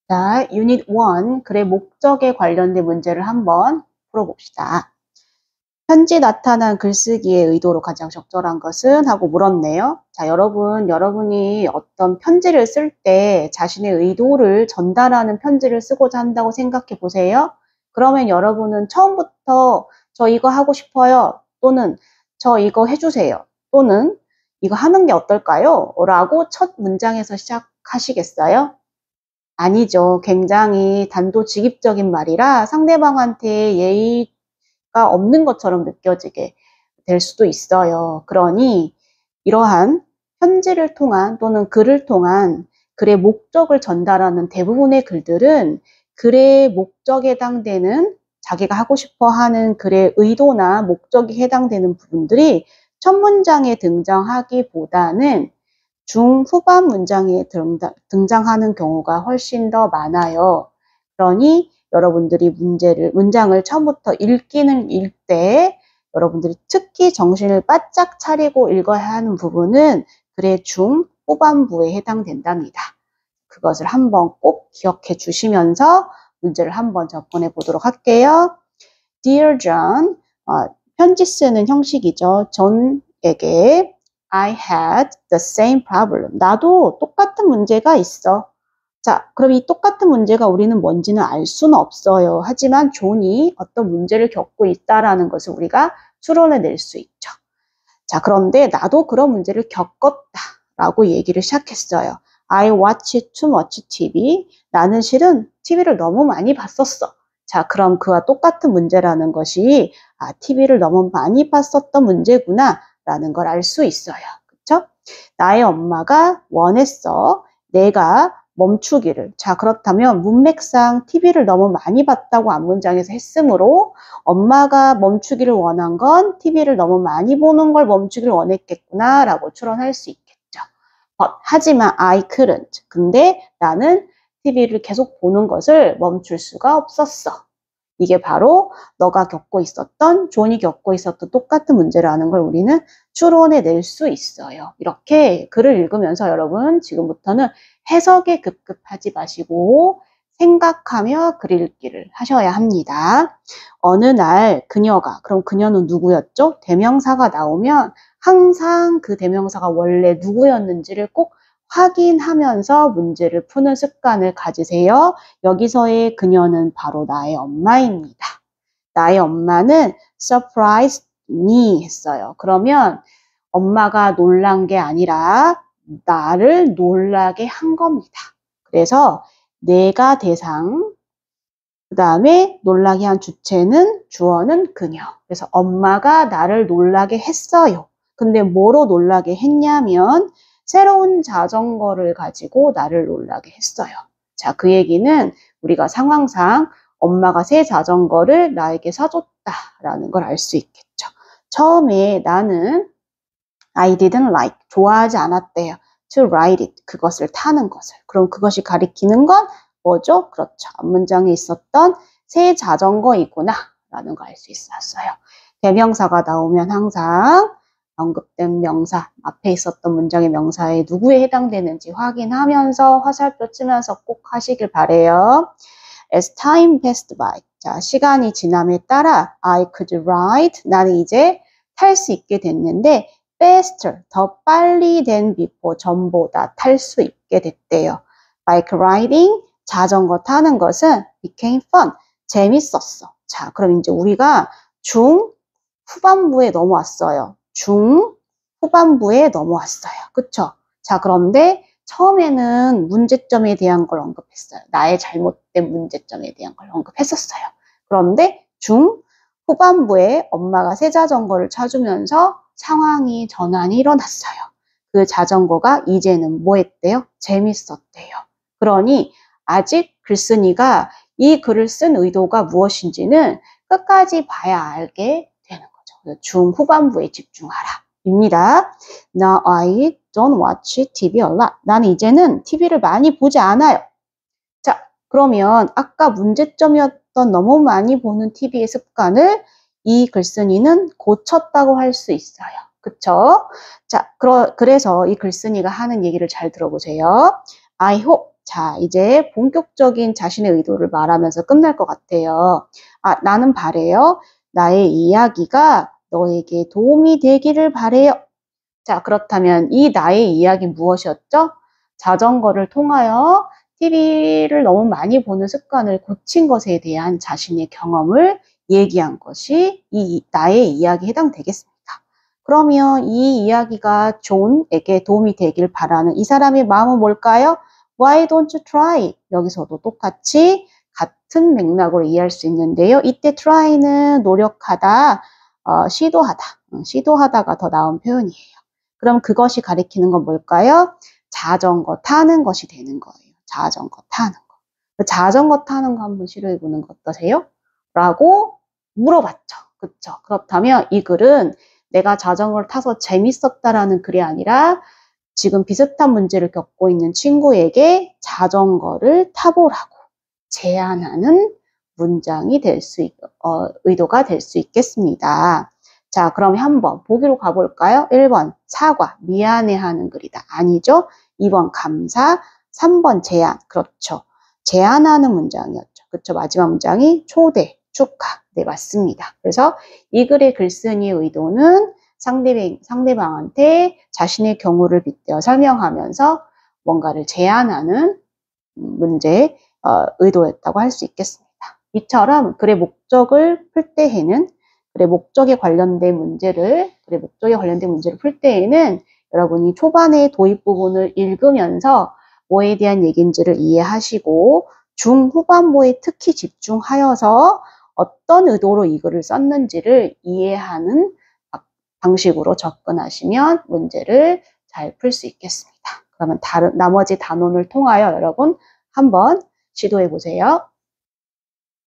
자, 유닛 1, 글의 목적에 관련된 문제를 한번 풀어봅시다. 현재 나타난 글쓰기의 의도로 가장 적절한 것은? 하고 물었네요. 자, 여러분이 어떤 편지를 쓸 때 자신의 의도를 전달하는 편지를 쓰고자 한다고 생각해 보세요. 그러면 여러분은 처음부터 저 이거 하고 싶어요. 또는 저 이거 해주세요. 또는 이거 하는 게 어떨까요? 라고 첫 문장에서 시작하시겠어요? 아니죠. 굉장히 단도직입적인 말이라 상대방한테 예의가 없는 것처럼 느껴지게 될 수도 있어요. 그러니 이러한 편지를 통한 또는 글을 통한 글의 목적을 전달하는 대부분의 글들은 글의 목적에 해당되는 자기가 하고 싶어 하는 글의 의도나 목적이 해당되는 부분들이 첫 문장에 등장하기보다는 중후반 문장에 등장하는 경우가 훨씬 더 많아요. 그러니 여러분들이 문장을 처음부터 읽기는 읽 때 여러분들이 특히 정신을 바짝 차리고 읽어야 하는 부분은 글의 중후반부에 해당된답니다. 그것을 한번 꼭 기억해 주시면서 문제를 한번 접근해 보도록 할게요. Dear John, 편지 쓰는 형식이죠. 존에게 I had the same problem. 나도 똑같은 문제가 있어. 자, 그럼 이 똑같은 문제가 우리는 뭔지는 알 수는 없어요. 하지만 존이 어떤 문제를 겪고 있다라는 것을 우리가 추론해낼 수 있죠. 자, 그런데 나도 그런 문제를 겪었다라고 얘기를 시작했어요. I watch too much TV. 나는 실은 TV를 너무 많이 봤었어. 자, 그럼 그와 똑같은 문제라는 것이 TV를 너무 많이 봤었던 문제구나 라는 걸 알 수 있어요. 그렇죠? 나의 엄마가 원했어. 내가 멈추기를. 자, 그렇다면 문맥상 TV를 너무 많이 봤다고 앞문장에서 했으므로 엄마가 멈추기를 원한 건 TV를 너무 많이 보는 걸 멈추기를 원했겠구나 라고 추론할 수 있겠죠. 하지만 I couldn't. 근데 나는 TV를 계속 보는 것을 멈출 수가 없었어. 이게 바로 너가 겪고 있었던, 존이 겪고 있었던 똑같은 문제라는 걸 우리는 추론해낼 수 있어요. 이렇게 글을 읽으면서 여러분 지금부터는 해석에 급급하지 마시고 생각하며 글 읽기를 하셔야 합니다. 어느 날 그녀가, 그럼 그녀는 누구였죠? 대명사가 나오면 항상 그 대명사가 원래 누구였는지를 꼭 확인하면서 문제를 푸는 습관을 가지세요. 여기서의 그녀는 바로 나의 엄마입니다. 나의 엄마는 surprised me 했어요. 그러면 엄마가 놀란 게 아니라 나를 놀라게 한 겁니다. 그래서 내가 대상, 그 다음에 놀라게 한 주체는 주어는 그녀. 그래서 엄마가 나를 놀라게 했어요. 근데 뭐로 놀라게 했냐면 새로운 자전거를 가지고 나를 놀라게 했어요. 자, 그 얘기는 우리가 상황상 엄마가 새 자전거를 나에게 사줬다라는 걸 알 수 있겠죠. 처음에 나는 I didn't like, 좋아하지 않았대요. To ride it, 그것을 타는 것을. 그럼 그것이 가리키는 건 뭐죠? 그렇죠. 앞문장에 있었던 새 자전거이구나 라는 걸 알 수 있었어요. 대명사가 나오면 항상 언급된 명사, 앞에 있었던 문장의 명사에 누구에 해당되는지 확인하면서 화살표 치면서 꼭 하시길 바래요. As time passed by, 자, 시간이 지남에 따라 I could ride, 나는 이제 탈 수 있게 됐는데 faster, 더 빨리 than before, 전보다 탈 수 있게 됐대요. Bike riding, 자전거 타는 것은 became fun, 재밌었어. 자, 그럼 이제 우리가 후반부에 넘어왔어요. 후반부에 넘어왔어요. 그쵸? 자, 그런데 처음에는 문제점에 대한 걸 언급했어요. 나의 잘못된 문제점에 대한 걸 언급했었어요. 그런데 후반부에 엄마가 새 자전거를 찾으면서 상황이 전환이 일어났어요. 그 자전거가 이제는 뭐 했대요? 재밌었대요. 그러니 아직 글쓴이가 이 글을 쓴 의도가 무엇인지는 끝까지 봐야 알게 되는 거죠. 중후반부에 집중하라. 입니다. Now I don't watch TV a lot. 나는 이제는 TV를 많이 보지 않아요. 자, 그러면 아까 문제점이었던 너무 많이 보는 TV의 습관을 이 글쓴이는 고쳤다고 할 수 있어요. 그쵸? 자, 그래서 이 글쓴이가 하는 얘기를 잘 들어보세요. I hope, 자, 이제 본격적인 자신의 의도를 말하면서 끝날 것 같아요. 아, 나는 바래요. 나의 이야기가 너에게 도움이 되기를 바래요. 자, 그렇다면 이 나의 이야기 무엇이었죠? 자전거를 통하여 TV를 너무 많이 보는 습관을 고친 것에 대한 자신의 경험을 얘기한 것이 이 나의 이야기에 해당되겠습니다. 그러면 이 이야기가 존에게 도움이 되길 바라는 이 사람의 마음은 뭘까요? Why don't you try? 여기서도 똑같이 같은 맥락으로 이해할 수 있는데요. 이때 try는 노력하다, 시도하다, 시도하다가 더 나은 표현이에요. 그럼 그것이 가리키는 건 뭘까요? 자전거 타는 것이 되는 거예요. 자전거 타는 거. 자전거 타는 거 한번 시도해보는 거 어떠세요? 라고 물어봤죠. 그쵸? 그렇다면 이 글은 내가 자전거를 타서 재밌었다라는 글이 아니라 지금 비슷한 문제를 겪고 있는 친구에게 자전거를 타보라고 제안하는 문장이 의도가 될 수 있겠습니다. 자, 그럼 한번 보기로 가볼까요? 1번 사과, 미안해하는 글이다. 아니죠? 2번 감사, 3번 제안. 그렇죠. 제안하는 문장이었죠. 그렇죠. 마지막 문장이 초대, 축하. 네, 맞습니다. 그래서 이 글의 글쓴이의 의도는 상대방한테 자신의 경우를 빗대어 설명하면서 뭔가를 제안하는 문제에 의도했다고 할 수 있겠습니다. 이처럼 글의 목적을 풀 때에는 글의 목적에 관련된 문제를 풀 때에는 여러분이 초반에 도입 부분을 읽으면서 뭐에 대한 얘기인지를 이해하시고 중후반부에 특히 집중하여서 어떤 의도로 이 글을 썼는지를 이해하는 방식으로 접근하시면 문제를 잘 풀 수 있겠습니다. 그러면 나머지 단원을 통하여 여러분 한번 시도해 보세요.